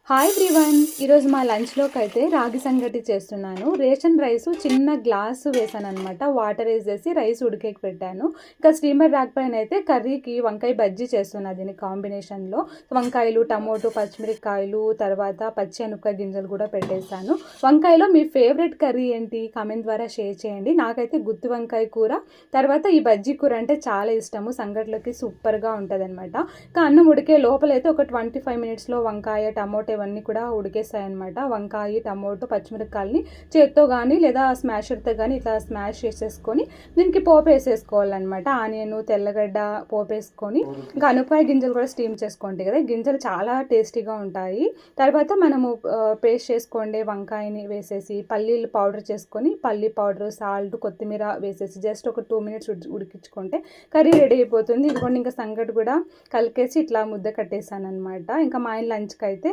Hi everyone, ఈరోజు మా లంచ్లోకి అయితే రాగి సంగటి చేస్తున్నాను. రేషన్ రైస్ చిన్న గ్లాసు వేసాను అనమాట. వాటర్ వేసేసి రైస్ ఉడికేకి పెట్టాను. ఇంకా స్టీమర్ ర్యాక్ పైన అయితే కర్రీకి వంకాయ బజ్జీ చేస్తున్నాను. దీని కాంబినేషన్లో వంకాయలు, టమోటో, పచ్చిమిరపకాయలు, తర్వాత పచ్చెనపకాయ గింజలు కూడా పెట్టేశాను. వంకాయలో మీ ఫేవరెట్ కర్రీ ఏంటి కామెంట్ ద్వారా షేర్ చేయండి. నాకైతే గుత్తి వంకాయ కూర, తర్వాత ఈ బజ్జీ కూర అంటే చాలా ఇష్టము. సంగట్లోకి సూపర్గా ఉంటుంది అనమాట. ఇంకా అన్నం ఉడికే లోపలైతే ఒక 25 మినిట్స్లో వంకాయ, టమోటో ఇవన్నీ కూడా ఉడికేస్తాయి అనమాట. వంకాయ, టమోటో, పచ్చిమిరపకాయలని చేత్తో కానీ లేదా స్మాషర్తో కానీ ఇట్లా స్మాష్ చేసేసుకొని దీనికి పోపు వేసేసుకోవాలన్నమాట. ఆనియన్, తెల్లగడ్డ పోపు వేసుకొని ఇంకా అనపకాయ గింజలు కూడా స్టీమ్ చేసుకోండి కదా, గింజలు చాలా టేస్టీగా ఉంటాయి. తర్వాత మనము పేస్ట్ చేసుకోండి వంకాయని వేసేసి పల్లీలు పౌడర్ చేసుకొని పల్లీ పౌడర్, సాల్ట్, కొత్తిమీర వేసేసి జస్ట్ ఒక 2 మినిట్స్ ఉడికించుకుంటే కర్రీ రెడీ అయిపోతుంది. ఇదిగోండి ఇంకా సంగటి కూడా కలిపేసి ఇట్లా ముద్ద కట్టేసాను అనమాట. ఇంకా మా ఆయన లంచ్కి అయితే